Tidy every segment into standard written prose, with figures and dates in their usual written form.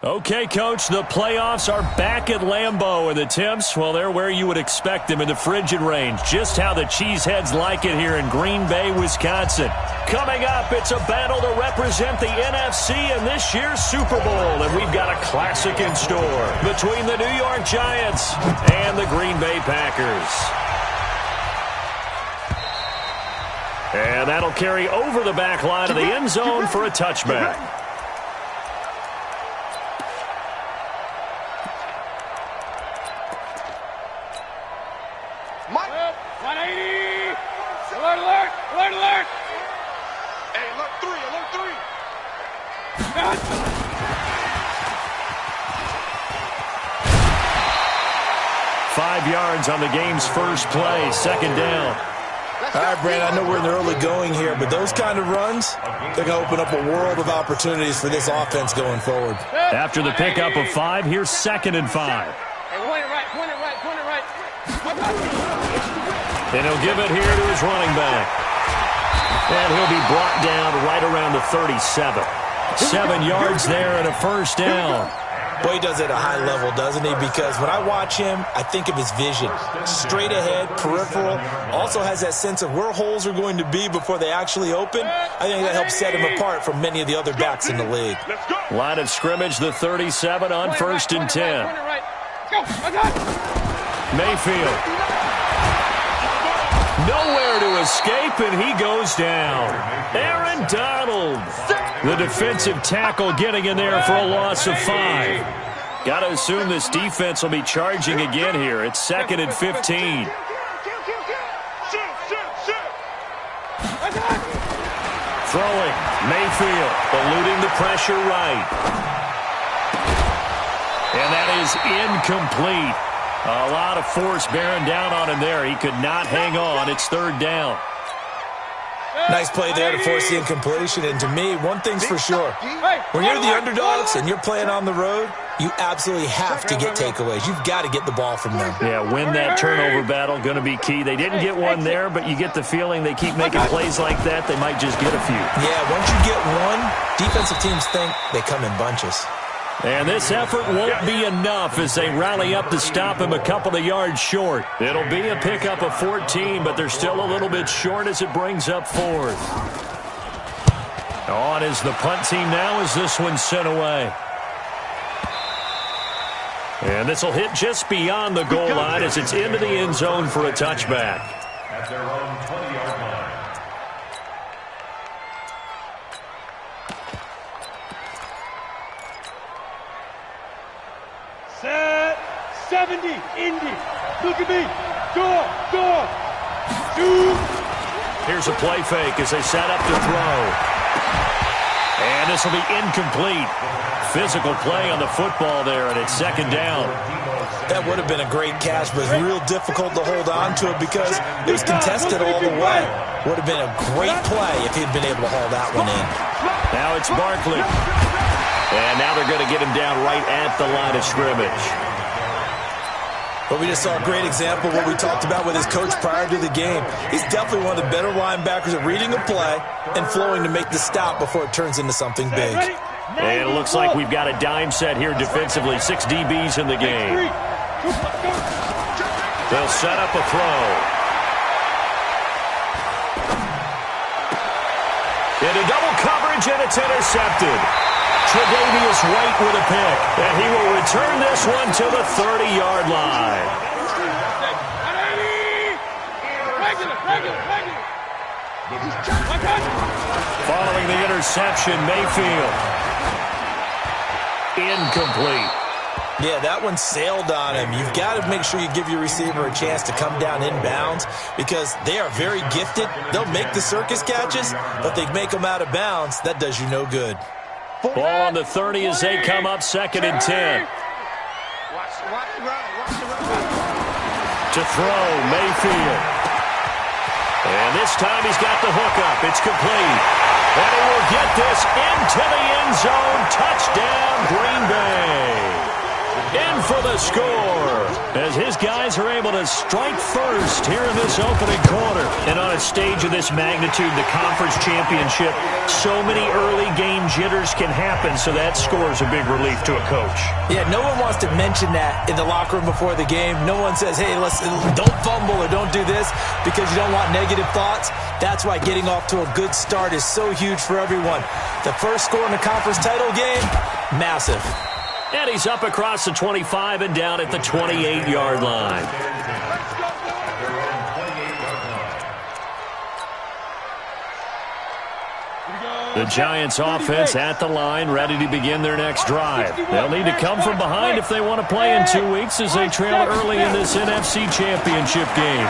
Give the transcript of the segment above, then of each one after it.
Okay, Coach, the playoffs are back at Lambeau, and the temps, well, they're where you would expect them in the frigid range. Just how the Cheeseheads like it here in Green Bay, Wisconsin. Coming up, it's a battle to represent the NFC in this year's Super Bowl, and we've got a classic in store between the New York Giants and the Green Bay Packers. And that'll carry over the back line of the end zone for a touchback. Alert! Hey, alert 3! 5 yards on the game's first play, second down. All right, Brandon, I know we're in the early going here, but those kind of runs, they're going to open up a world of opportunities for this offense going forward. After the pickup of 5, here's 2nd and 5. Point it right. And he'll give it here to his running back. And he'll be brought down right around the 37. 7 yards there and a first down. Boy, he does it at a high level, doesn't he? Because when I watch him, I think of his vision. Straight ahead, peripheral. Also has that sense of where holes are going to be before they actually open. I think that helps set him apart from many of the other backs in the league. Line of scrimmage, the 37 on 1st and 10. Mayfield. Nowhere to escape, and he goes down. Aaron Donald, the defensive tackle, getting in there for a loss of 5. Got to assume this defense will be charging again here. It's 2nd and 15. Throwing, Mayfield, eluding the pressure right. And that is incomplete. A lot of force bearing down on him there. He could not hang on. It's 3rd down. Nice play there to force the incompletion. And to me, one thing's for sure. When you're the underdogs and you're playing on the road, you absolutely have to get takeaways. You've got to get the ball from them. Yeah, win that turnover battle, going to be key. They didn't get one there, but you get the feeling they keep making plays like that, they might just get a few. Yeah, once you get one, defensive teams think they come in bunches. And this effort won't be enough as they rally up to stop him a couple of yards short. It'll be a pickup of 14, but they're still a little bit short as it brings up 4th. On is the punt team now as this one's sent away. And this will hit just beyond the goal line as it's into the end zone for a touchback. At their own 20-yard line. Set 70, Indy. Look at me. Door. Here's a play fake as they set up to throw. And this will be incomplete. Physical play on the football there, and it's 2nd down. That would have been a great catch, but it's real difficult to hold on to it because it was contested all the way. Would have been a great play if he'd been able to haul that one in. Now it's Barkley. And now they're going to get him down right at the line of scrimmage. But we just saw a great example of what we talked about with his coach prior to the game. He's definitely one of the better linebackers at reading a play and flowing to make the stop before it turns into something big. And it looks like we've got a dime set here defensively. 6 DBs in the game. They'll set up a throw. Into double coverage, and it's intercepted. Tre'Davious White with a pick, and he will return this one to the 30-yard line. Following the interception, Mayfield. Incomplete. Yeah, that one sailed on him. You've got to make sure you give your receiver a chance to come down inbounds because they are very gifted. They'll make the circus catches, but they make them out of bounds. That does you no good. Ball on the 30 as they come up 2nd and 10. To throw, Mayfield. And this time he's got the hookup. It's complete. And he will get this into the end zone. Touchdown, Green Bay. In for the score, as his guys are able to strike first here in this opening quarter. And on a stage of this magnitude, the conference championship, so many early game jitters can happen, so that score is a big relief to a coach. Yeah, no one wants to mention that in the locker room before the game. No one says, hey, don't fumble or don't do this because you don't want negative thoughts. That's why getting off to a good start is so huge for everyone. The first score in the conference title game, massive. And he's up across the 25 and down at the 28-yard line. The Giants offense at the line, ready to begin their next drive. They'll need to come from behind if they want to play in 2 weeks as they trail early in this NFC Championship game.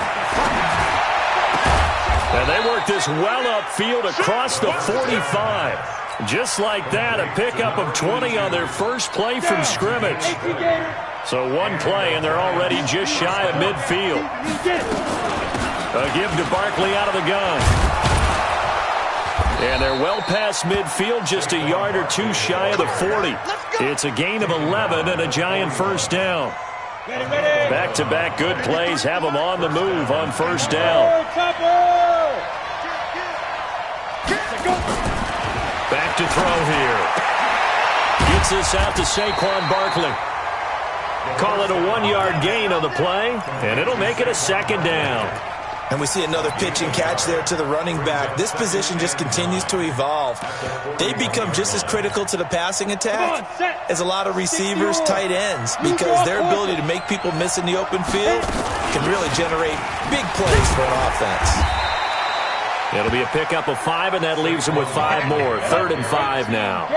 And they work this well upfield across the 45. Just like that, a pickup of 20 on their first play from scrimmage. So one play, and they're already just shy of midfield. A give to Barkley out of the gun. And they're well past midfield, just a yard or two shy of the 40. It's a gain of 11 and a Giant first down. Back-to-back good plays have them on the move on first down. Back to throw here. Gets this out to Saquon Barkley. Call it a 1-yard gain on the play, and it'll make it a second down. And we see another pitch and catch there to the running back. This position just continues to evolve. They become just as critical to the passing attack as a lot of receivers, tight ends, because their ability to make people miss in the open field can really generate big plays for an offense. It'll be a pickup of 5, and that leaves them with 5 more. 3rd and 5 now.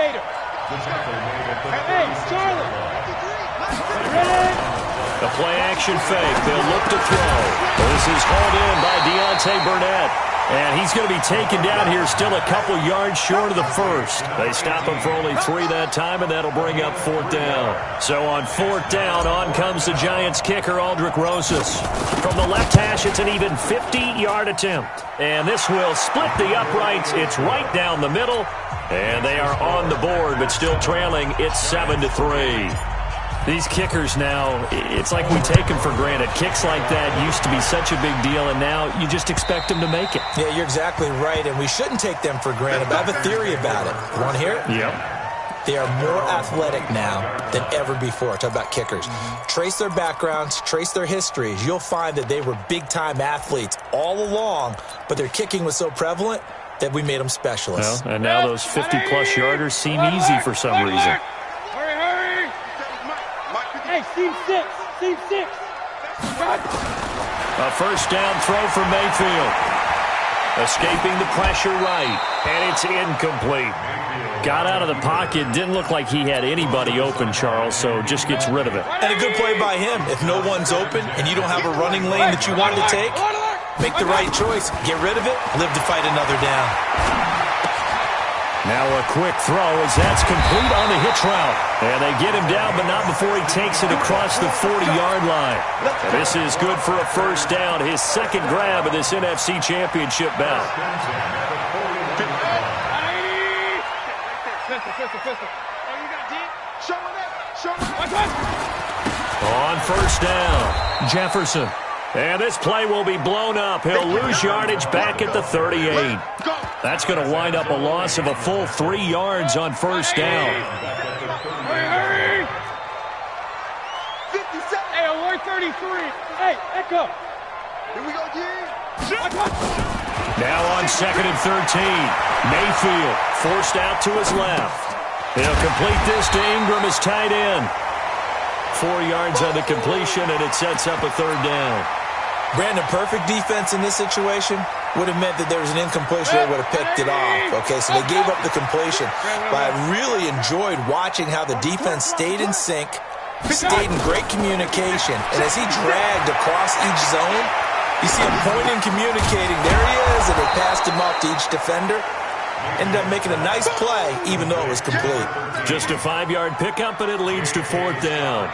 The play-action fake. They'll look to throw. This is hauled in by Deontay Burnett. And he's going to be taken down here, still a couple yards short of the first. They stop him for only 3 that time, and that'll bring up 4th down. So on 4th down, on comes the Giants kicker, Aldrick Rosas. From the left hash, it's an even 50-yard attempt. And this will split the uprights. It's right down the middle. And they are on the board, but still trailing. It's 7-3. These kickers now, it's like we take them for granted. Kicks like that used to be such a big deal, and now you just expect them to make it. Yeah, you're exactly right, and we shouldn't take them for granted. But I have a theory about it. You want to hear it? Yep. They are more athletic now than ever before. Talk about kickers. Trace their backgrounds, trace their histories. You'll find that they were big-time athletes all along, but their kicking was so prevalent that we made them specialists. Well, and now those 50-plus yarders seem easy for some reason. Hey, seam 6. Seam 6. A first down throw for Mayfield. Escaping the pressure right, and it's incomplete. Got out of the pocket, didn't look like he had anybody open, Charles, so just gets rid of it. And a good play by him. If no one's open and you don't have a running lane that you want to take, make the right choice. Get rid of it, live to fight another down. Now a quick throw as that's complete on the hitch route. And they get him down, but not before he takes it across the 40-yard line. This is good for a first down, his second grab of this NFC Championship bout. On first down, Jefferson. And this play will be blown up. He'll lose yardage back at the 38. That's going to wind up a loss of a full 3 yards on first down. Hey, alert 33. Hey, echo. Here we go, G. Now on 2nd and 13. Mayfield forced out to his left. He'll complete this to Ingram as tight end. 4 yards on the completion, and it sets up a 3rd down. Brandon, perfect defense in this situation would have meant that there was an incompletion. They would have picked it off. Okay, so they gave up the completion. But I really enjoyed watching how the defense stayed in sync, stayed in great communication. And as he dragged across each zone, you see him pointing, communicating. There he is, and they passed him off to each defender. Ended up making a nice play, even though it was complete. Just a 5-yard pickup, and it leads to 4th down.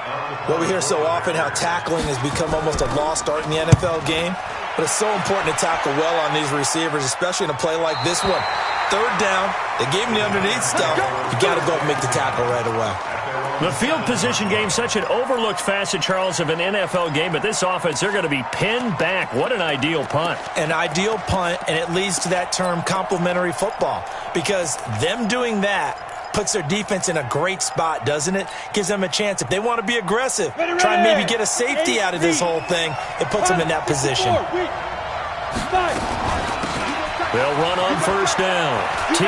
Well, we hear so often how tackling has become almost a lost art in the NFL game, but it's so important to tackle well on these receivers, especially in a play like this one. 3rd down, they gave him the underneath stuff. You got to go and make the tackle right away. The field position game, such an overlooked facet, Charles, of an NFL game, but this offense, they're going to be pinned back. What an ideal punt. An ideal punt, and it leads to that term complementary football, because them doing that puts their defense in a great spot, doesn't it? Gives them a chance. If they want to be aggressive, try and maybe get a safety out of this whole thing, it puts them in that position. They'll run on first down. T.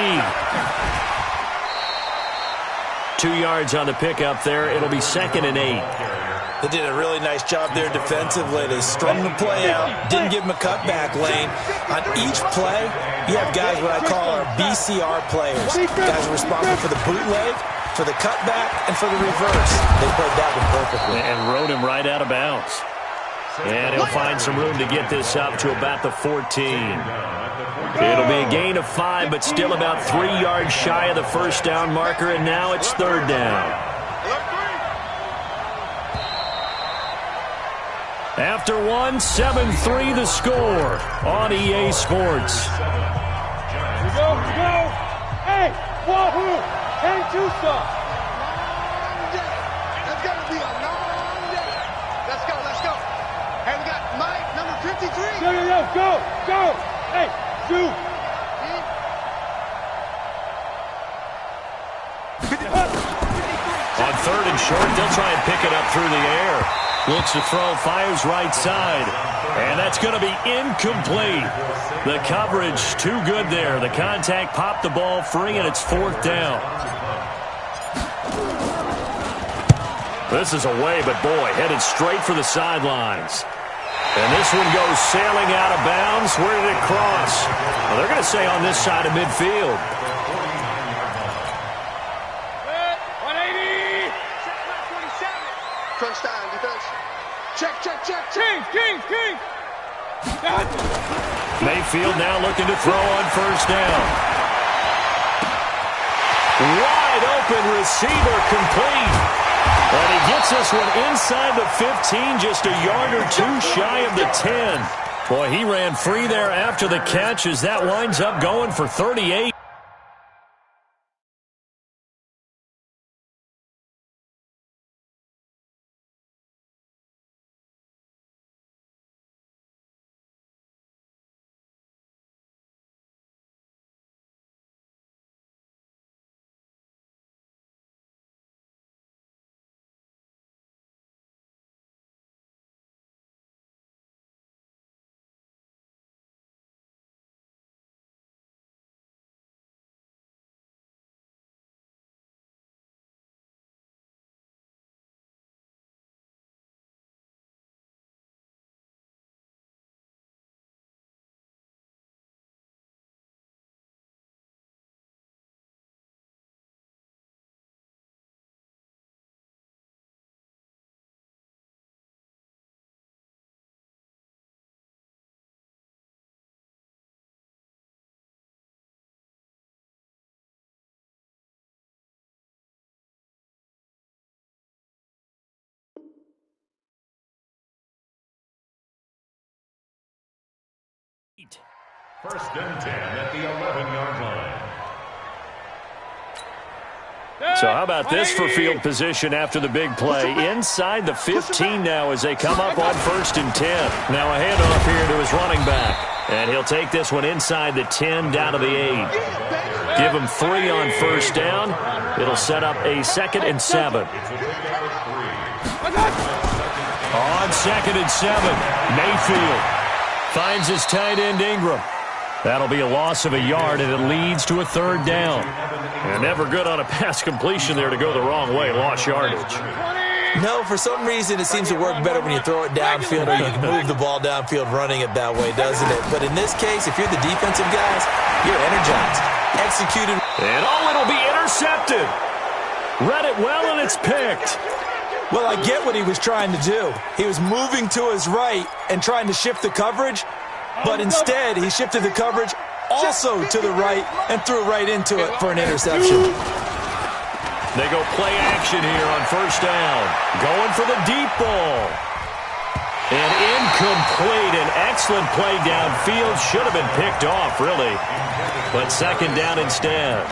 2 yards on the pickup there. It'll be 2nd and 8. They did a really nice job there defensively. They strung the play out, didn't give them a cutback lane. On each play, you have guys what I call our BCR players. Guys are responsible for the bootleg, for the cutback, and for the reverse. They played that one perfectly. And rode him right out of bounds. And he'll find some room to get this up to about the 14. It'll be a gain of 5, but still about 3 yards shy of the first down marker, and now it's 3rd down. After 1, 7-3 the score on EA Sports. We go. Hey, wahoo! 10 Tucson. That's got to be a long day. Let's go. Hey, we got Mike, number 53. Go. Hey, shoot. On 3rd and short, they'll try and pick it up through the air. Looks to throw, fires right side. And that's going to be incomplete. The coverage too good there. The contact popped the ball free, and it's 4th down. This is away, but boy, headed straight for the sidelines. And this one goes sailing out of bounds. Where did it cross? Well, they're going to say on this side of midfield. 180. Crunch time, defense. Check. King. Mayfield now looking to throw on first down. Wide open receiver, complete. And he gets this one inside the 15, just a yard or 2 shy of the 10. Boy, he ran free there after the catch as that winds up going for 38. First and 10 at the 11-yard line. So how about this for field position after the big play? Inside the 15 now as they come up on 1st and 10. Now a handoff here to his running back. And he'll take this one inside the 10 down to the 8. Give him 3 on first down. It'll set up a 2nd and 7. On 2nd and 7, Mayfield finds his tight end Ingram. That'll be a loss of a yard, and it leads to a 3rd down. And never good on a pass completion there to go the wrong way. Lost yardage. No, for some reason it seems to work better when you throw it downfield or you can move the ball downfield running it that way, doesn't it? But in this case, if you're the defensive guys, you're energized. Executed. And it'll be intercepted. Read it well, and it's picked. Well, I get what he was trying to do. He was moving to his right and trying to shift the coverage, but instead he shifted the coverage also to the right and threw right into it for an interception. They go play action here on first down. Going for the deep ball. And incomplete. An excellent play downfield. Should have been picked off, really. But 2nd down instead.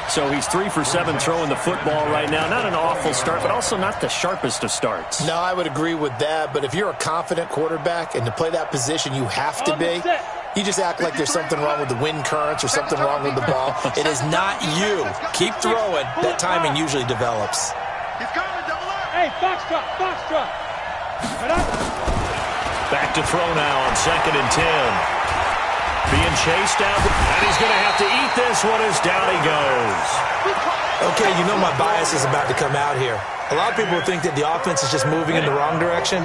So he's 3 for 7 throwing the football right now. Not an awful start, but also not the sharpest of starts. No, I would agree with that. But if you're a confident quarterback and to play that position you have to be, you just act like there's something wrong with the wind currents or something wrong with the ball. It is not you. Keep throwing. That timing usually develops. Hey, foxtrot, foxtrot. Back to throw now on 2nd and 10. Being chased down, and he's going to have to eat this one as down he goes. Okay, you know my bias is about to come out here. A lot of people think that the offense is just moving in the wrong direction.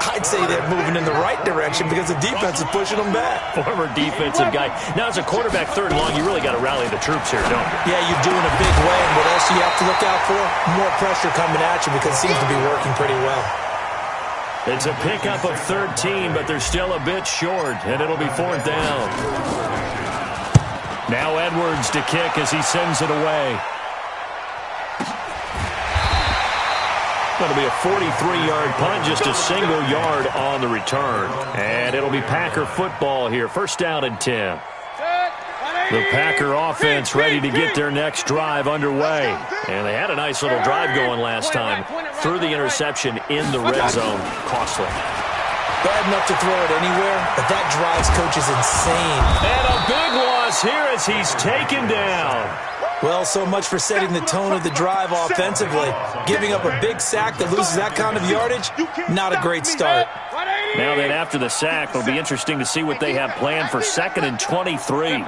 I'd say they're moving in the right direction because the defense is pushing them back. Former defensive guy. Now, as a quarterback 3rd and long, you really got to rally the troops here, don't you? Yeah, you do in a big way. And what else do you have to look out for? More pressure coming at you because it seems to be working pretty well. It's a pickup of 13, but they're still a bit short, and it'll be 4th down. Now Edwards to kick as he sends it away. That'll be a 43-yard punt, just a single yard on the return. And it'll be Packer football here, 1st down and 10. The Packer offense ready to get their next drive underway. And they had a nice little drive going last time. Threw the interception in the red zone. Costly. Bad enough to throw it anywhere, but that drives coaches insane. And a big loss here as he's taken down. Well, so much for setting the tone of the drive offensively. Giving up a big sack that loses that kind of yardage, not a great start. Now then, after the sack, it'll be interesting to see what they have planned for 2nd and 23.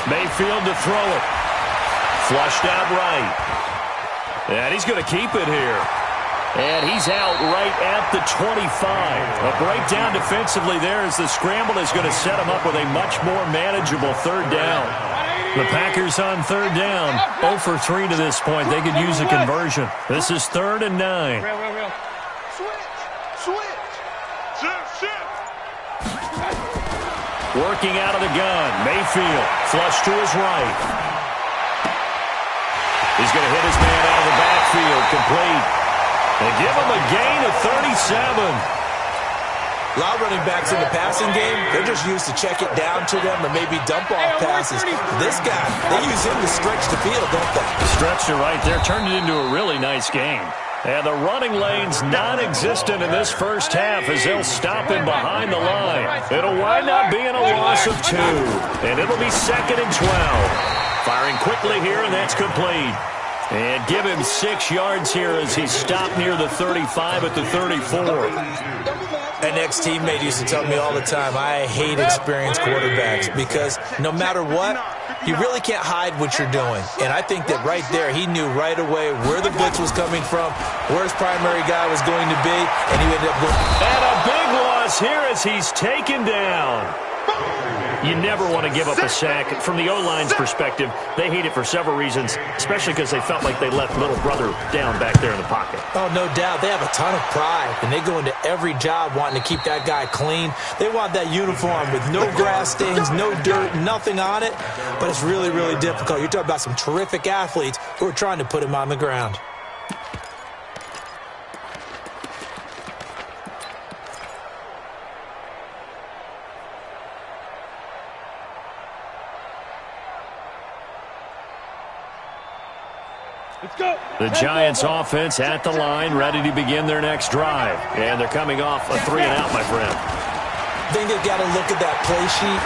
Mayfield to throw it. Flushed out right. And he's going to keep it here. And he's out right at the 25. A breakdown defensively there as the scramble is going to set him up with a much more manageable 3rd down. The Packers on 3rd down. 0 for 3 to this point. They could use a conversion. This is 3rd and 9. Working out of the gun. Mayfield flush to his right. He's going to hit his man out of the backfield. Complete. They give him a gain of 37. A lot of running backs in the passing game, they're just used to check it down to them or maybe dump off passes. This guy, they use him to stretch the field, don't they? Stretched it right there, turned it into a really nice game. And the running lane's non-existent in this first half as they'll stop him behind the line. It'll wind up being a loss of 2. And it'll be 2nd and 12. Firing quickly here, and that's complete. And give him 6 yards here as he's stopped near the 35 at the 34. An ex-teammate used to tell me all the time, I hate experienced quarterbacks because no matter what, you really can't hide what you're doing. And I think that right there, he knew right away where the blitz was coming from, where his primary guy was going to be, and he ended up going. And a big loss here as he's taken down. You never want to give up a sack. From the O-line's perspective, they hate it for several reasons, especially because they felt like they left little brother down back there in the pocket. Oh, no doubt. They have a ton of pride, and they go into every job wanting to keep that guy clean. They want that uniform with no grass stains, no dirt, nothing on it, but it's really, really difficult. You're talking about some terrific athletes who are trying to put him on the ground. The Giants offense at the line, ready to begin their next drive. And they're coming off a 3 and out, my friend. I think they've got to look at that play sheet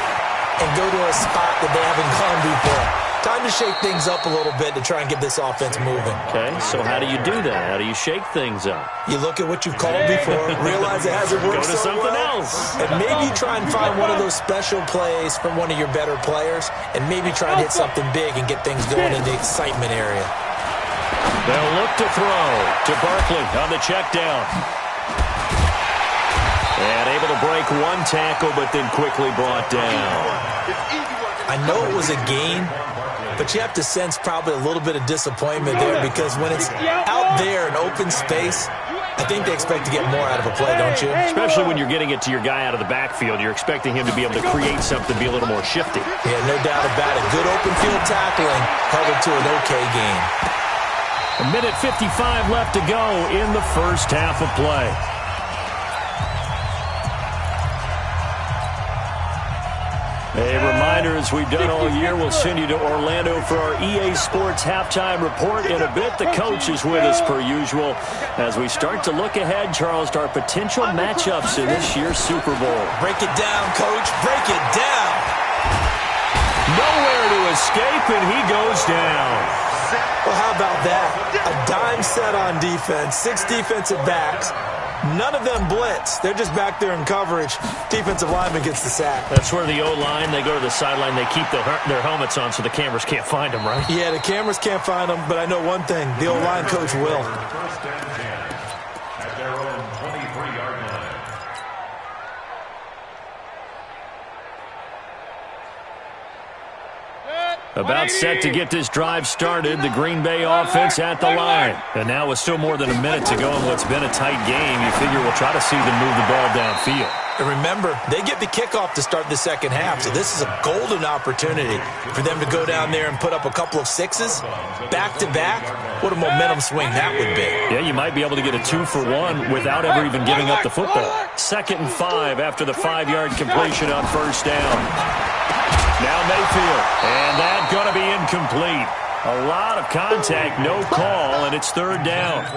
and go to a spot that they haven't gone before. Time to shake things up a little bit to try and get this offense moving. Okay, so how do you do that? How do you shake things up? You look at what you've called before, realize it hasn't worked so so something well, else. and maybe try and find one of those special plays from one of your better players, and maybe try and hit something big and get things going in the excitement area. They'll look to throw to Barkley on the check down. And able to break one tackle, but then quickly brought down. I know it was a gain, but you have to sense probably a little bit of disappointment there because when it's out there in open space, I think they expect to get more out of a play, don't you? Especially when you're getting it to your guy out of the backfield. You're expecting him to be able to create something, be a little more shifty. Yeah, no doubt about it. Good open field tackling held it to an okay game. A minute 55 left to go in the first half of play. A reminder, as we've done all year, we'll send you to Orlando for our EA Sports halftime report in a bit. The coach is with us per usual as we start to look ahead, Charles, to our potential matchups in this year's Super Bowl. Break it down, Coach. Break it down. Nowhere to escape, and he goes down. Well, how about that? A dime set on defense, 6 defensive backs. None of them blitz. They're just back there in coverage. Defensive lineman gets the sack. That's where the O-line, they go to the sideline, they keep their helmets on so the cameras can't find them, right? Yeah, the cameras can't find them, but I know one thing. The O-line coach will. First and 10 at their own 23-yard line. About set to get this drive started, the Green Bay offense at the line. And now with still more than a minute to go in what's been a tight game, you figure we'll try to see them move the ball downfield. And remember, they get the kickoff to start the second half, so this is a golden opportunity for them to go down there and put up a couple of 6s back-to-back. What a momentum swing that would be. Yeah, you might be able to get a 2-for-1 without ever even giving up the football. 2nd and 5 after the 5-yard completion on first down. Now Mayfield, and that's going to be incomplete. A lot of contact, no call, and it's 3rd down.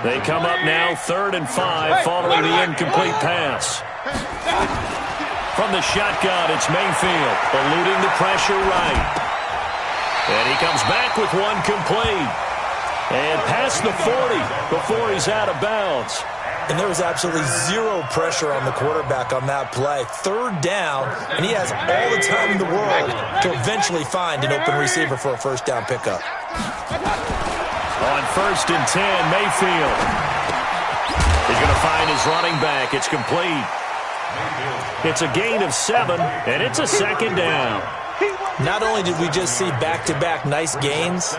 They come up now 3rd and 5 following the incomplete pass. From the shotgun, it's Mayfield, eluding the pressure right. And he comes back with one complete. And past the 40 before he's out of bounds. And there was absolutely zero pressure on the quarterback on that play. 3rd down, and he has all the time in the world to eventually find an open receiver for a first down pickup. On 1st and 10, Mayfield. He's going to find his running back. It's complete. It's a gain of 7, and it's a 2nd down. Not only did we just see back-to-back nice gains,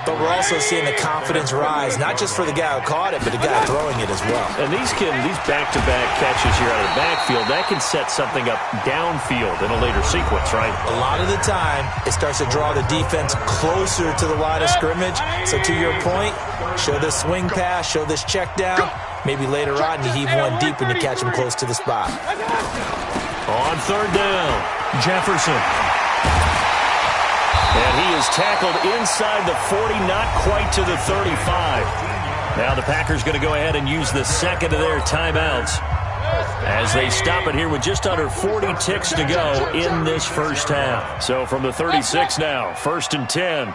but we're also seeing the confidence rise, not just for the guy who caught it, but the guy throwing it as well. And these back-to-back catches here out of the backfield, that can set something up downfield in a later sequence, right? A lot of the time, it starts to draw the defense closer to the line of scrimmage. So to your point, show this swing pass, show this check down. Maybe later on you heave one deep and you catch him close to the spot. On 3rd down, Jefferson. And he is tackled inside the 40, not quite to the 35. Now the Packers going to go ahead and use the 2nd of their timeouts as they stop it here with just under 40 ticks to go in this first half. So from the 36 now, 1st and 10.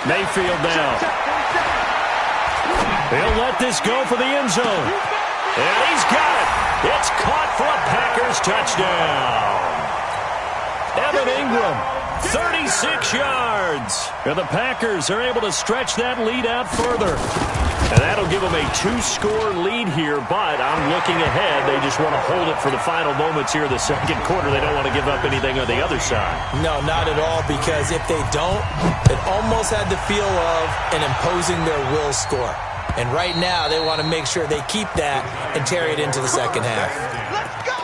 Mayfield now. He'll let this go for the end zone. And he's got it. It's caught for a Packers touchdown. Evan Ingram, 36 yards. And the Packers are able to stretch that lead out further. And that'll give them a 2-score lead here, but I'm looking ahead. They just want to hold it for the final moments here of the 2nd quarter. They don't want to give up anything on the other side. No, not at all, because if they don't, it almost had the feel of an imposing their will score. And right now, they want to make sure they keep that and carry it into the second half. Let's go!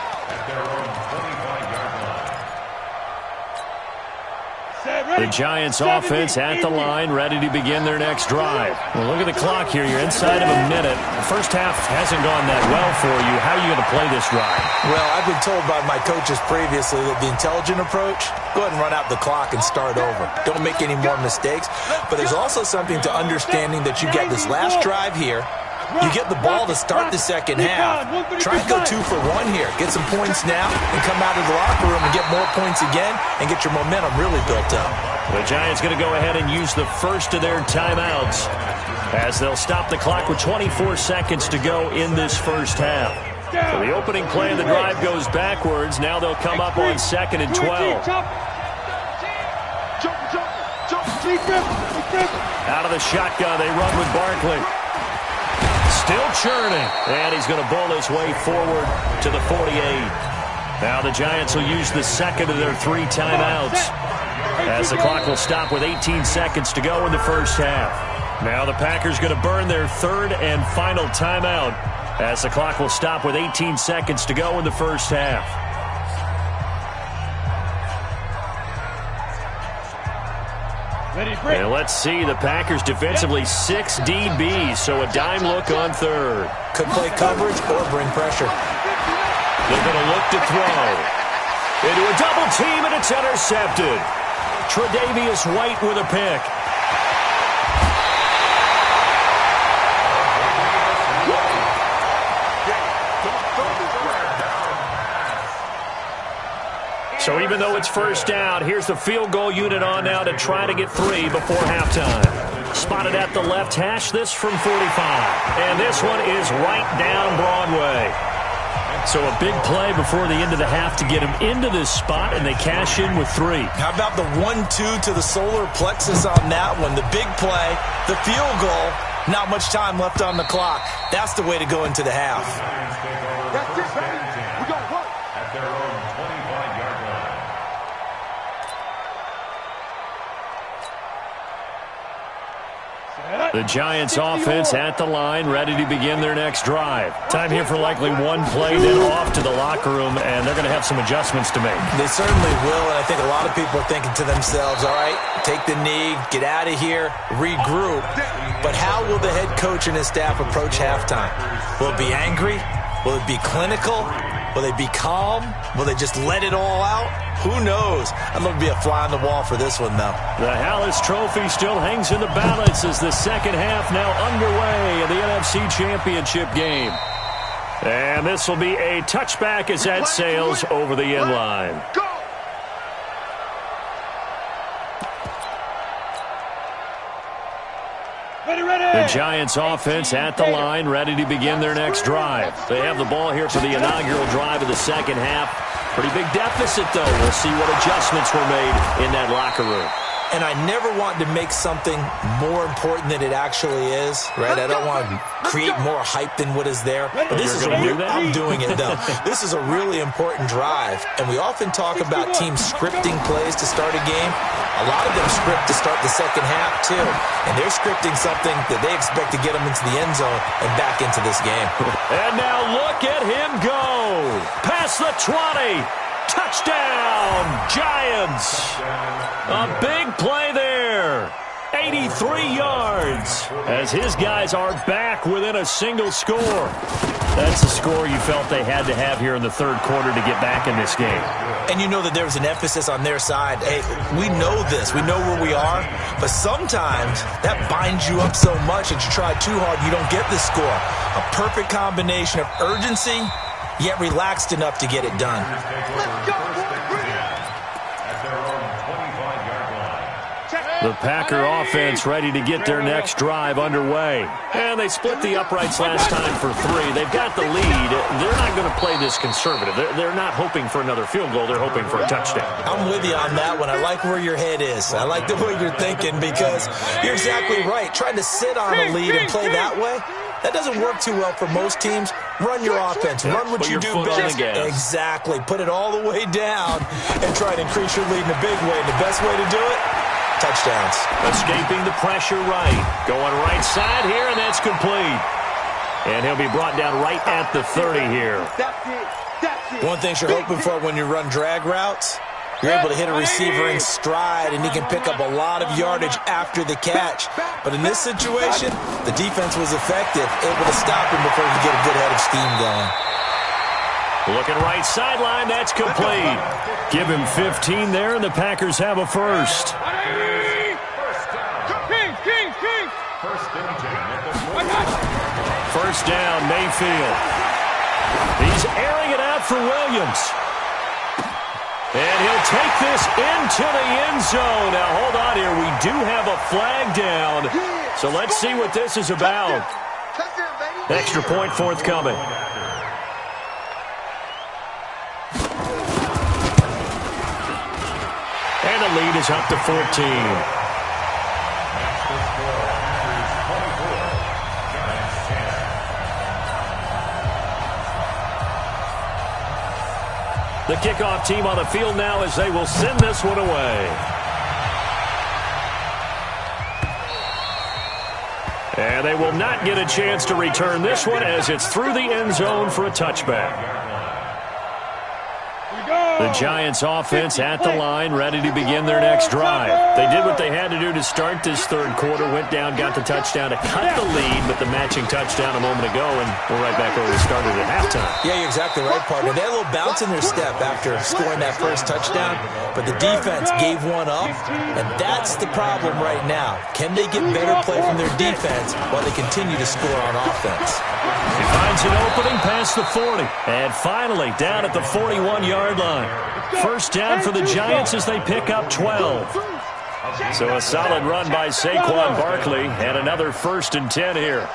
The Giants offense at the line, ready to begin their next drive. Well, look at the clock here. You're inside of a minute. The first half hasn't gone that well for you. How are you going to play this drive? Well, I've been told by my coaches previously that the intelligent approach, go ahead and run out the clock and start over. Don't make any more mistakes. But there's also something to understanding that you get this last drive here. You get the ball to start the second half. Try and go 2 for 1 here. Get some points now and come out of the locker room and get more points again and get your momentum really built up. The Giants going to go ahead and use the first of their timeouts as they'll stop the clock with 24 seconds to go in this first half. So the opening play of the drive goes backwards. Now they'll come up on 2nd and 12. Out of the shotgun, they run with Barkley. Still churning, and he's going to bowl his way forward to the 48. Now the Giants will use the 2nd of their 3 timeouts as the clock will stop with 18 seconds to go in the first half. Now the Packers going to burn their 3rd and final timeout as the clock will stop with 18 seconds to go in the first half. And let's see, the Packers defensively 6 DBs, so a dime look on 3rd. Could play coverage or bring pressure. They're going to look to throw. Into a double team, and it's intercepted. Tre'Davious White with a pick. So even though it's first down, here's the field goal unit on now to try to get 3 before halftime. Spotted at the left hash, this from 45. And this one is right down Broadway. So a big play before the end of the half to get him into this spot, and they cash in with 3. How about the 1-2 to the solar plexus on that one? The big play, the field goal, not much time left on the clock. That's the way to go into the half. That's it, baby. We're going to work. At their own 25-yard line. The Giants offense at the line, ready to begin their next drive. Time here for likely one play, then off to the locker room, and they're going to have some adjustments to make. They certainly will, and I think a lot of people are thinking to themselves, all right, take the knee, get out of here, regroup. But how will the head coach and his staff approach halftime? Will it be angry? Will it be clinical? Will they be calm? Will they just let it all out? Who knows? I'd love to be a fly on the wall for this one, though. The Hallis Trophy still hangs in the balance as the second half now underway in the NFC Championship game. And this will be a touchback as that sails over the end line. Go! The Giants offense at the line, ready to begin their next drive. They have the ball here for the inaugural drive of the second half. Pretty big deficit, though. We'll see what adjustments were made in that locker room. And I never want to make something more important than it actually is, right? I don't want to create more hype than what is there. But this is I'm doing it, though. This is a really important drive. And we often talk about teams scripting plays to start a game. A lot of them script to start the second half, too. And they're scripting something that they expect to get them into the end zone and back into this game. And now look at him go. Past the 20. Touchdown, Giants. A big play there. 83 yards as his guys are back within a single score. That's the score you felt they had to have here in the third quarter to get back in this game. And you know that there was an emphasis on their side. Hey, we know this. We know where we are. But sometimes that binds you up so much that you try too hard, you don't get the score. A perfect combination of urgency, yet relaxed enough to get it done. Let's go, The Packer offense ready to get their next drive underway. And they split the uprights last time for 3. They've got the lead. They're not going to play this conservative. They're not hoping for another field goal. They're hoping for a touchdown. I'm with you on that one. I like where your head is. I like the way you're thinking because you're exactly right. Trying to sit on a lead and play that way, that doesn't work too well for most teams. Run your offense. Run what you do best. Exactly. Put it all the way down and try to increase your lead in a big way. And the best way to do it, touchdowns. Escaping the pressure right. Going right side here, and that's complete. And he'll be brought down right at the 30 here. That's it. That's it. One thing you're hoping for when you run drag routes, you're able to hit a receiver in stride, and he can pick up a lot of yardage after the catch. But in this situation, the defense was effective, able to stop him before he could get a good head of steam going. Looking right sideline, that's complete. Give him 15 there, and the Packers have a first. King. First down, Mayfield. He's airing it out for Williams. And he'll take this into the end zone. Now, hold on here. We do have a flag down. So let's see what this is about. Extra point forthcoming. And the lead is up to 14. The kickoff team on the field now as they will send this one away. And they will not get a chance to return this one as it's through the end zone for a touchback. The Giants offense at the line, ready to begin their next drive. They did what they had to do to start this third quarter, went down, got the touchdown to cut the lead, but the matching touchdown a moment ago, and we're right back where we started at halftime. Yeah, you're exactly right, partner. They had a little bounce in their step after scoring that first touchdown, but the defense gave one up, and that's the problem right now. Can they get better play from their defense while they continue to score on offense? He finds an opening past the 40, and finally down at the 41-yard line. First down for the Giants as they pick up 12. So a solid run by Saquon Barkley, and another 1st and 10 here.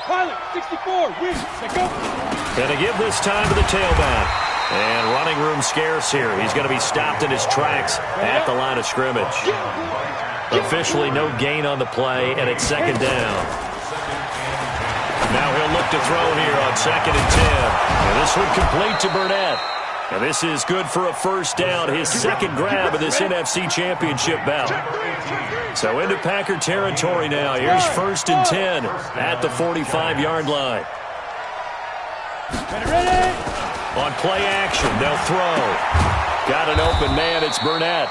Pilot, 64, win, go. Gonna give this time to the tailback. And running room scarce here. He's going to be stopped in his tracks at the line of scrimmage. Officially no gain on the play, and it's 2nd down. Now he'll look to throw here on 2nd and 10. And this one complete to Burnett. And this is good for a 1st down, his 2nd grab of this NFC Championship bout. So into Packer territory now. Here's 1st and 10 at the 45-yard line. Ready? On play action, they'll throw. Got an open man, it's Burnett.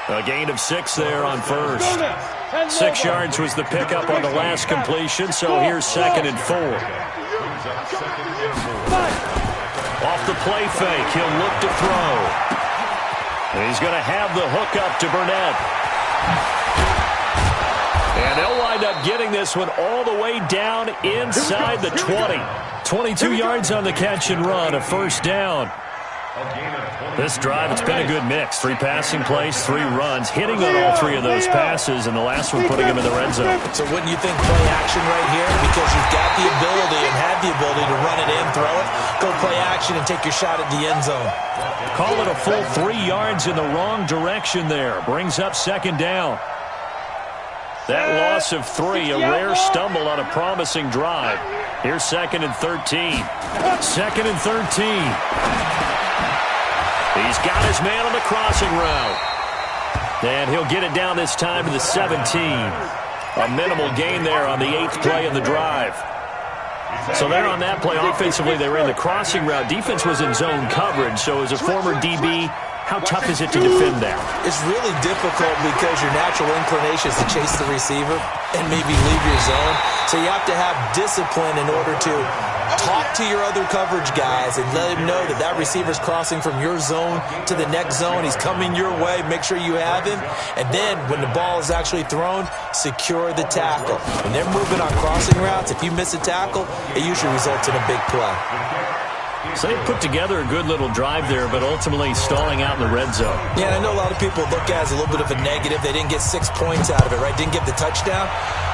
A gain of 6 there on 1st. 6 yards was the pickup on the last completion, so here's 2nd and 4. Off the play fake, he'll look to throw. And he's going to have the hook up to Burnett. And they'll wind up getting this one all the way down inside the 20. 22 yards on the catch and run, a 1st down. This drive, it's been a good mix. 3 passing plays, 3 runs, hitting on all 3 of those passes, and the last one putting him in the red zone. So wouldn't you think play action right here? Because you've got the ability and had the ability to run it in, throw it, go play action, and take your shot at the end zone. Call it a full 3 yards in the wrong direction there. Brings up 2nd down. That loss of 3, a rare stumble on a promising drive. Here's 2nd and 13. 2nd and 13. He's got his man on the crossing route. And he'll get it down this time to the 17. A minimal gain there on the 8th play of the drive. So there on that play, offensively, they ran the crossing route. Defense was in zone coverage, so as a former DB, how tough is it to defend that? It's really difficult because your natural inclination is to chase the receiver and maybe leave your zone. So you have to have discipline in order to talk to your other coverage guys and let him know that that receiver's crossing from your zone to the next zone. He's coming your way. Make sure you have him. And then when the ball is actually thrown, secure the tackle. When they're moving on crossing routes, if you miss a tackle, it usually results in a big play. So they put together a good little drive there, but ultimately stalling out in the red zone. Yeah, I know a lot of people look at it as a little bit of a negative. They didn't get 6 points out of it, right? Didn't get the touchdown.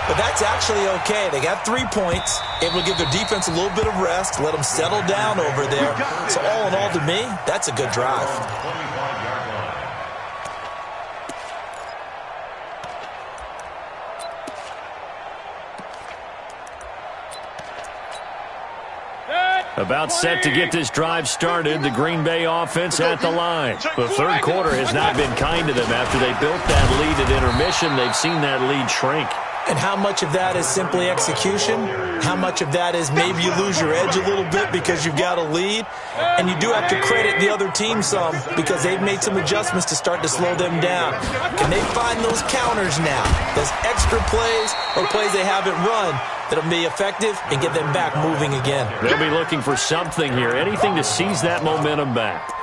But that's actually okay. They got 3 points, able to give their defense a little bit of rest, let them settle down over there. So all in all, to me, that's a good drive. About set to get this drive started, the Green Bay offense at the line. The third quarter has not been kind to them. After they built that lead at intermission, they've seen that lead shrink. And how much of that is simply execution? How much of that is maybe you lose your edge a little bit because you've got a lead? And you do have to credit the other team some because they've made some adjustments to start to slow them down. Can they find those counters now? Those extra plays or plays they haven't run that'll be effective and get them back moving again? They'll be looking for something here, anything to seize that momentum back.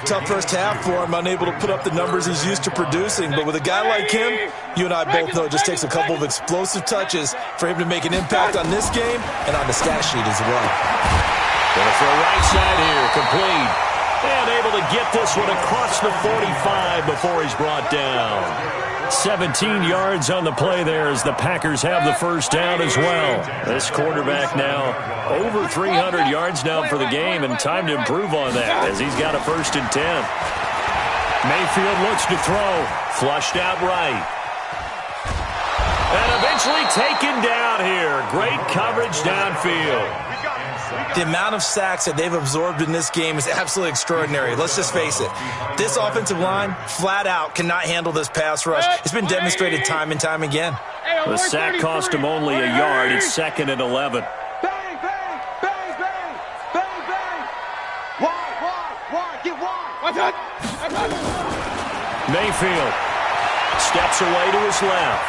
Tough first half for him, unable to put up the numbers he's used to producing. But with a guy like him, you and I both know it just takes a couple of explosive touches for him to make an impact on this game and on the stat sheet as well. Going to throw right side here, complete. And able to get this one across the 45 before he's brought down. 17 yards on the play there as the Packers have the first down as well. This quarterback now over 300 yards now for the game, and time to improve on that as he's got a 1st and 10. Mayfield looks to throw. Flushed out right. And eventually taken down here. Great coverage downfield. The amount of sacks that they've absorbed in this game is absolutely extraordinary. Let's just face it. This offensive line, flat out, cannot handle this pass rush. It's been demonstrated time and time again. The sack cost him only a yard. It's 2nd and 11. Bang, bang, bang, bang, bang, bang. Wide, get wide. Mayfield steps away to his left.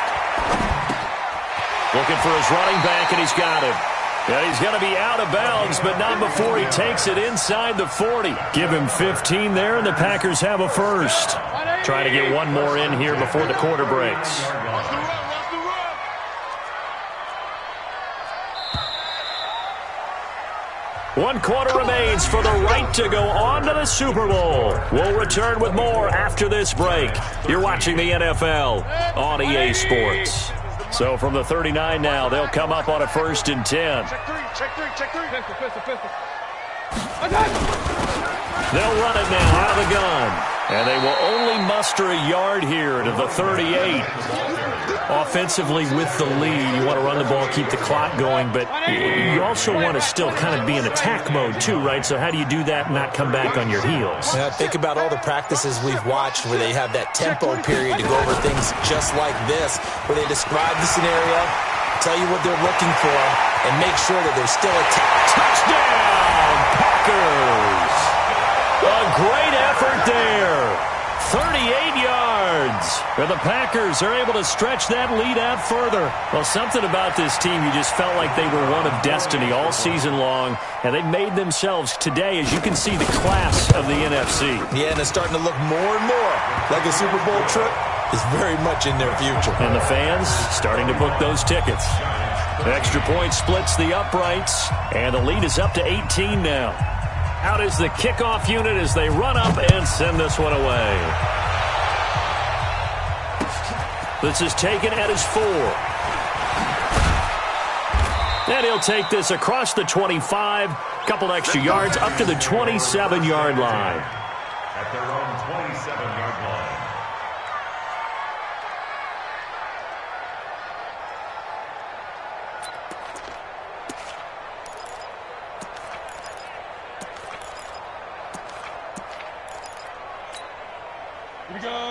Looking for his running back, and he's got him. Yeah, he's going to be out of bounds, but not before he takes it inside the 40. Give him 15 there, and the Packers have a first. Trying to get one more in here before the quarter breaks. One quarter remains for the right to go on to the Super Bowl. We'll return with more after this break. You're watching the NFL on EA Sports. So from the 39 now, they'll come up on a 1st and 10. Check three. Pistol. They'll run it now out of the gun. And they will only muster a yard here to the 38. Offensively with the lead, you want to run the ball, keep the clock going, but you also want to still kind of be in attack mode too, right? So how do you do that and not come back on your heels? Yeah, think about all the practices we've watched where they have that tempo period to go over things just like this, where they describe the scenario, tell you what they're looking for, and make sure that they're still touchdown, Packers! A great effort there. 38 yards. And the Packers are able to stretch that lead out further. Well, something about this team, you just felt like they were one of destiny all season long, and they made themselves today, as you can see, the class of the NFC. Yeah, and it's starting to look more and more like a Super Bowl trip is very much in their future. And the fans starting to book those tickets. Extra point splits the uprights, and the lead is up to 18 now. Out is the kickoff unit as they run up and send this one away. This is taken at his 4. And he'll take this across the 25. Couple extra yards up to the 27-yard line. At their own 27-yard line.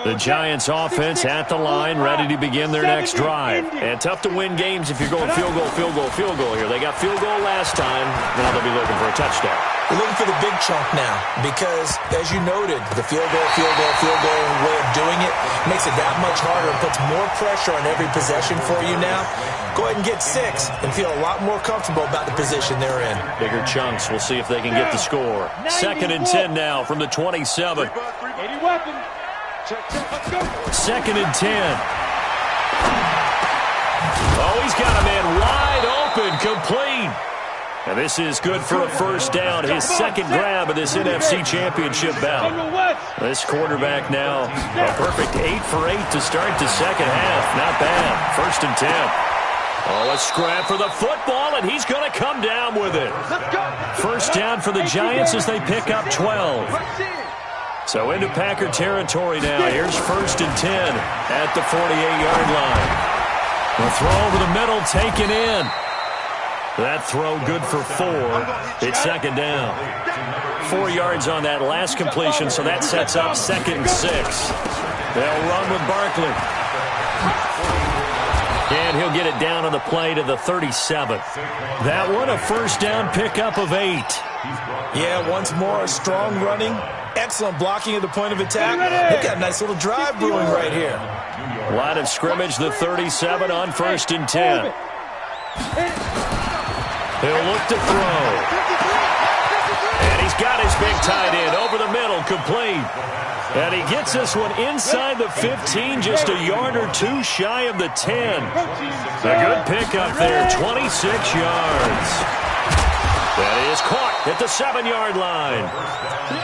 The Giants offense at the line, ready to begin their next drive. And tough to win games if you're going field goal here. They got field goal last time. Now they'll be looking for a touchdown. They're looking for the big chunk now because, as you noted, the field goal way of doing it makes it that much harder and puts more pressure on every possession for you now. Go ahead and get 6 and feel a lot more comfortable about the position they're in. Bigger chunks. We'll see if they can get the score. 2nd and 10 now from the 27. 80 weapons. Let's go. 2nd and 10. Oh, he's got a man wide open, complete. And this is good for a first down. His second grab of this NFC Championship bout. This quarterback now, a perfect 8 for 8 to start the second half. Not bad. 1st and 10. Oh, a scrap for the football, and he's going to come down with it. First down for the Giants as they pick up 12. So into Packer territory now. Here's 1st and 10 at the 48-yard line. The throw over the middle taken in. That throw good for 4. It's 2nd down. 4 yards on that last completion, so that sets up 2nd and 6. They'll run with Barkley. And he'll get it down on the play to the 37. That one, a first down pickup of 8. Yeah, once more, strong running. Excellent blocking at the point of attack. They've got a nice little drive brewing right here. Line of scrimmage, the 37 on 1st and 10. He'll look to throw. And he's got his big tight end over the middle, complete. And he gets this one inside the 15, just a yard or 2 shy of the 10. A good pickup there, 26 yards. That is caught at the 7-yard line.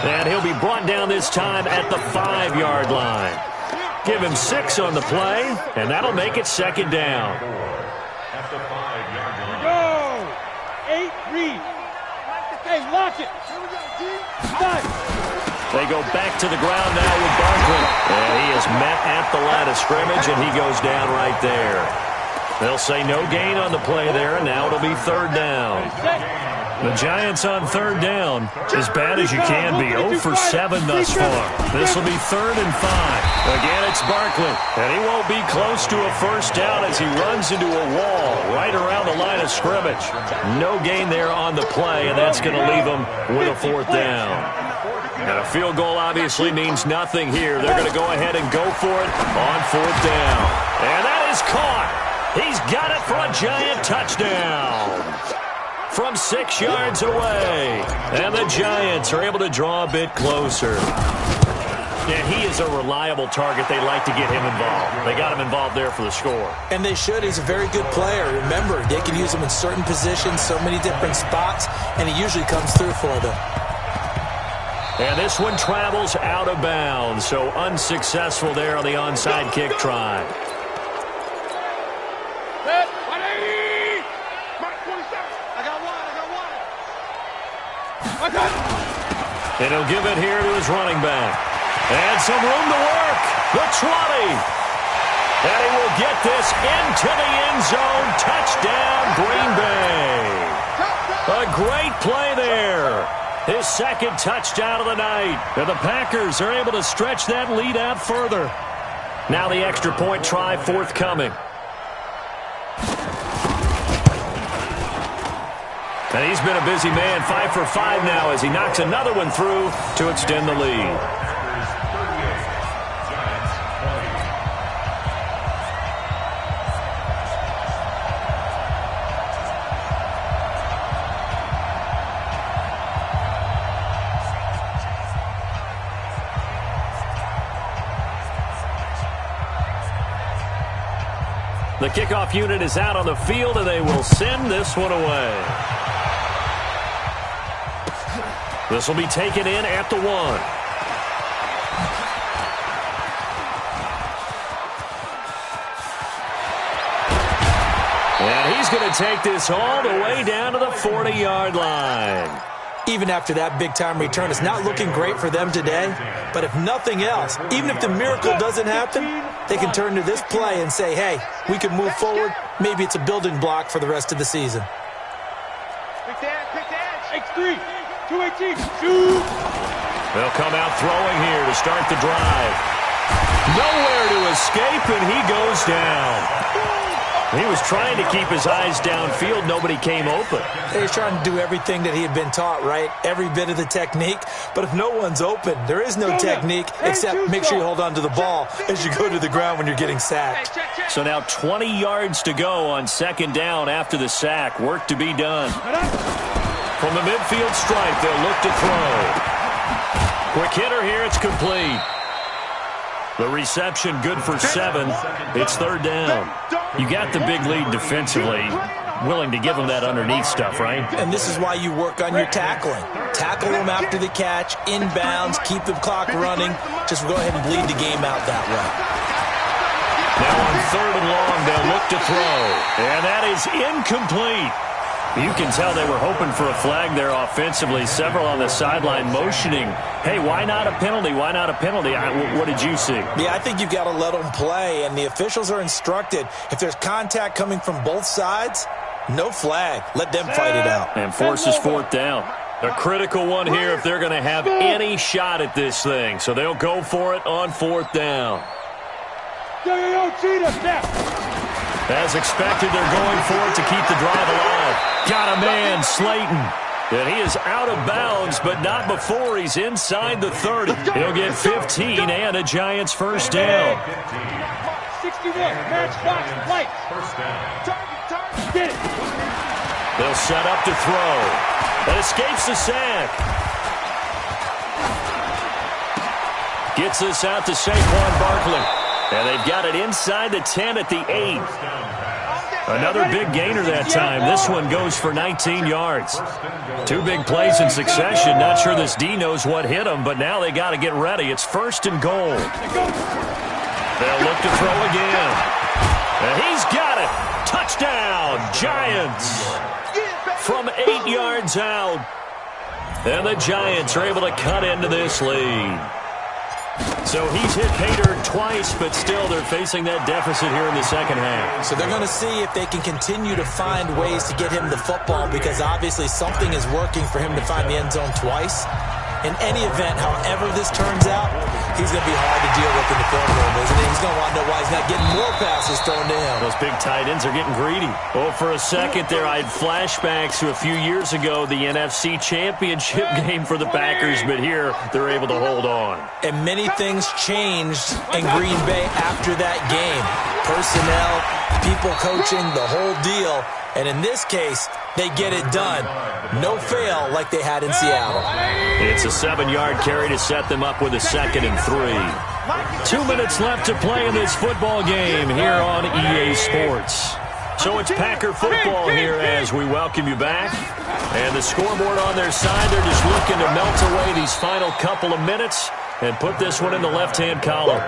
And he'll be brought down this time at the 5-yard line. Give him 6 on the play, and that'll make it 2nd down. At the 5-yard line. Go! 8, read. Hey, lock it. Nice. They go back to the ground now with Barkley. And he is met at the line of scrimmage, and he goes down right there. They'll say no gain on the play there, and now it'll be 3rd down. The Giants on 3rd down, as bad as you can be, 0 for 7 thus far. This will be 3rd and 5. Again, it's Barkley, and he won't be close to a first down as he runs into a wall right around the line of scrimmage. No gain there on the play, and that's going to leave him with a 4th down. And a field goal obviously means nothing here. They're going to go ahead and go for it on 4th down. And that is caught. He's got it for a Giant touchdown from 6 yards away. And the Giants are able to draw a bit closer. Yeah, he is a reliable target. They like to get him involved. They got him involved there for the score. And they should. He's a very good player. Remember, they can use him in certain positions, so many different spots, and he usually comes through for them. And this one travels out of bounds, so unsuccessful there on the onside kick try. And he'll give it here to his running back. And some room to work. The 20. And he will get this into the end zone. Touchdown, Green Bay. A great play there. His second touchdown of the night. And the Packers are able to stretch that lead out further. Now the extra point try forthcoming. And he's been a busy man, 5 for 5 now as he knocks another one through to extend the lead. The kickoff unit is out on the field, and they will send this one away. This will be taken in at the 1. And he's going to take this all the way down to the 40-yard line. Even after that big-time return, it's not looking great for them today. But if nothing else, even if the miracle doesn't happen, they can turn to this play and say, hey, we can move forward. Maybe it's a building block for the rest of the season. Pick the edge. X3. 218. Shoot. They'll come out throwing here to start the drive. Nowhere to escape, and he goes down. He was trying to keep his eyes downfield. Nobody came open. He was trying to do everything that he had been taught, right? Every bit of the technique. But if no one's open, there is no technique except make sure you hold on to the ball as you go to the ground when you're getting sacked. So now 20 yards to go on 2nd down after the sack. Work to be done. From the midfield stripe, they'll look to throw. Quick hitter here. It's complete. The reception good for 7. It's 3rd down. You got the big lead defensively. Willing to give them that underneath stuff, right? And this is why you work on your tackling. Tackle them after the catch, inbounds, keep the clock running. Just go ahead and bleed the game out that way. Now on 3rd and long, they'll look to throw. And that is incomplete. You can tell they were hoping for a flag there offensively. Several on the sideline motioning, hey, why not a penalty? Why not a penalty? What did you see? Yeah, I think you've got to let them play, and the officials are instructed. If there's contact coming from both sides, no flag. Let them fight it out. And forces 4th down. A critical one here if they're going to have any shot at this thing. So they'll go for it on 4th down. As expected, they're going for it to keep the drive alive. Got a man, Slayton. And he is out of bounds, but not before he's inside the 30. He'll get 15 and a Giants 1st down. 61, matchbox, lights. First down. Get it. They'll set up to throw. And escapes the sack. Gets this out to Saquon Barkley. And they've got it inside the 10 at the 8. Another big gainer that time. This one goes for 19 yards. 2 big plays in succession. Not sure this D knows what hit him, but now they got to get ready. It's 1st and goal. They'll look to throw again. And he's got it. Touchdown, Giants. From 8 yards out. And the Giants are able to cut into this lead. So he's hit pay dirt twice, but still they're facing that deficit here in the 2nd half. So they're going to see if they can continue to find ways to get him the football, because obviously something is working for him to find the end zone twice. In any event, however this turns out, he's going to be hard to deal with in the film room, isn't he? He's going to want to know why he's not getting more passes thrown to him. Those big tight ends are getting greedy. Oh, for a second there, I had flashbacks to a few years ago, the NFC Championship game for the Packers, but here they're able to hold on. And many things changed in Green Bay after that game. Personnel, people coaching, the whole deal. And in this case, they get it done. No fail like they had in Seattle. It's a 7-yard carry to set them up with a 2nd and 3. 2 minutes left to play in this football game here on EA Sports. So it's Packer football here as we welcome you back. And the scoreboard on their side, they're just looking to melt away these final couple of minutes and put this one in the left-hand column.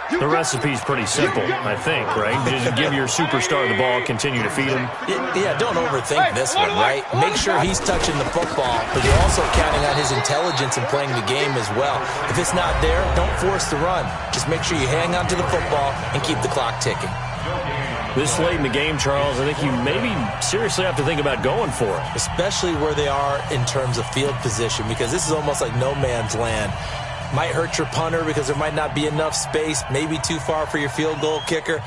The recipe's pretty simple, I think, right? Just give your superstar the ball, continue to feed him. Yeah, don't overthink this one, right? Make sure he's touching the football, but you're also counting on his intelligence in playing the game as well. If it's not there, don't force the run. Just make sure you hang on to the football and keep the clock ticking. This late in the game, Charles, I think you maybe seriously have to think about going for it. Especially where they are in terms of field position, because this is almost like no man's land. Might hurt your punter because there might not be enough space, maybe too far for your field goal kicker.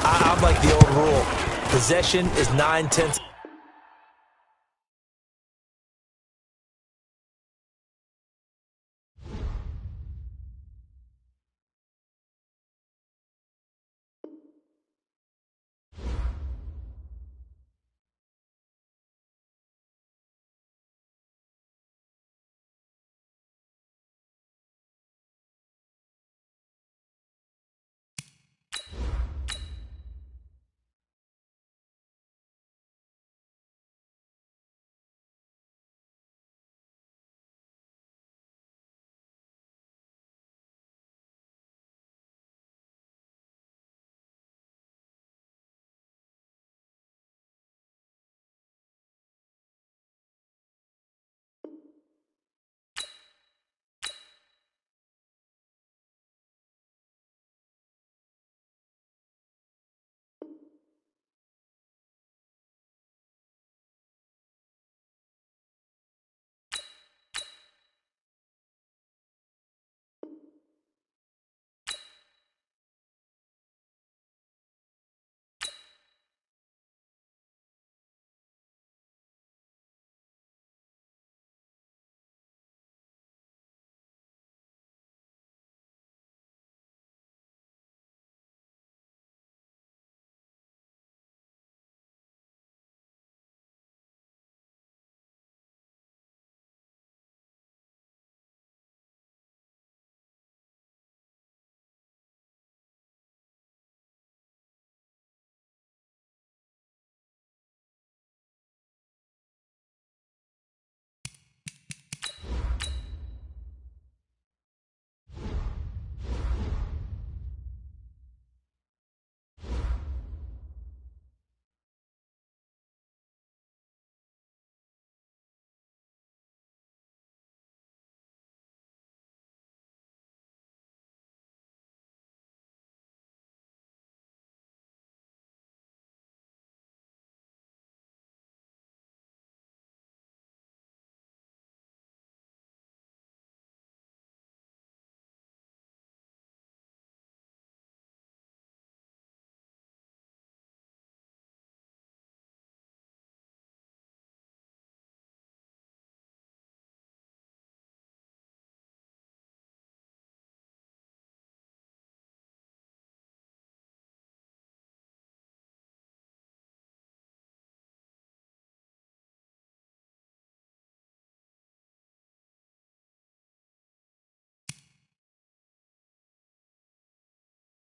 I'm like the old rule. Possession is 9/10